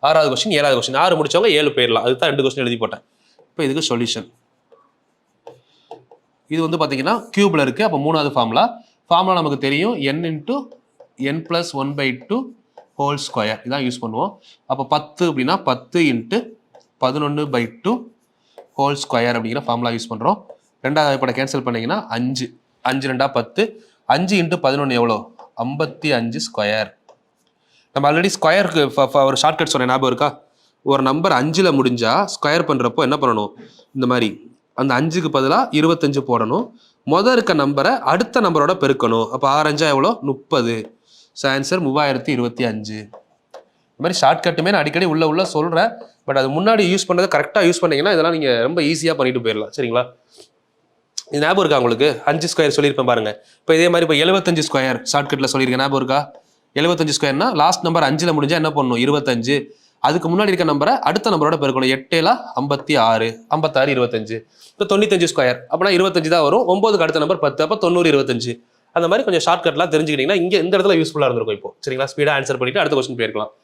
6வது கொஸ்டின் 7வது கொஸ்டின் 6 முடிச்சவங்க 7 போயிடலாம். அதுதான் 2 கொஸ்டின் எழுதி போட்டேன். இப்போ இதுக்கு சொல்யூஷன். இது வந்து பார்த்தீங்கன்னா கியூப்ல இருக்கு. அப்போ 3வது ஃபார்முலா நமக்கு தெரியும் n × n + 1/2 ஹோல் ஸ்கொயர் இதான் யூஸ் பண்ணுவோம். அப்போ 10 அப்படின்னா 10 × 11/2 ஹோல் ஸ்கொயர் அப்படிங்கிற ஃபார்முலா யூஸ் பண்ணுறோம். 2வது இப்போ கேன்சல் பண்ணிங்கன்னா 5 5 2 10 5 × 11 எவ்வளோ 55 ஸ்கொயர். நம்ம ஆல்ரெடி ஸ்கொயருக்கு ஒரு ஷார்ட்கட் சொன்னேன், ஞாபகம் இருக்கா? ஒரு நம்பர் 5ல் முடிஞ்சா ஸ்கொயர் பண்ணுறப்போ என்ன பண்ணணும், இந்த மாதிரி அந்த 5க்கு பதிலாக 25 போடணும். முதல் இருக்க நம்பரை அடுத்த நம்பரோட பெருக்கணும். அப்போ 6 5 எவ்வளோ 30. So answer 3025. இந்த மாதிரி ஷார்ட்கட்டுமே நான் அடிக்கடி உள்ள சொல்கிறேன். பட் அது முன்னாடி யூஸ் பண்ணதை கரெக்டாக யூஸ் பண்ணிங்கன்னா இதெல்லாம் நீங்கள் ரொம்ப ஈஸியாக பண்ணிட்டு போயிடலாம். சரிங்களா? இது ஞாபகம் இருக்கா உங்களுக்கு? 5 ஸ்கொயர் சொல்லியிருப்பேன் பாருங்க. இப்போ இதே மாதிரி இப்போ 75 ஸ்கொயர் ஷார்ட்கட்டில் சொல்லியிருக்கேன், ஞாபகம் இருக்கா? 75 ஸ்கொயர்னா லாஸ்ட் நம்பர் 5ல் முடிஞ்சா என்ன பண்ணணும் 25. அதுக்கு முன்னாடி இருக்க நம்பரை அடுத்த நம்பரோட பெருக்கணும். 8 7 56 56 25. இப்போ 95 ஸ்கொயர் அப்படின்னா 25 தான் வரும். 9க்கு அடுத்த நம்பர் 10 அப்போ 90 25. அந்த மாதிரி கொஞ்சம் ஷார்ட்கட்லாம் தெரிஞ்சுக்கிட்டீங்கன்னா இங்கே இந்த இடத்துல யூஸ்ஃபுல்லாக இருந்திருக்கும். இப்போ சரிங்களா? ஸ்பீடாக ஆன்சர் பண்ணிட்டு அடுத்த கொஸ்டின் போயிருக்கலாம்.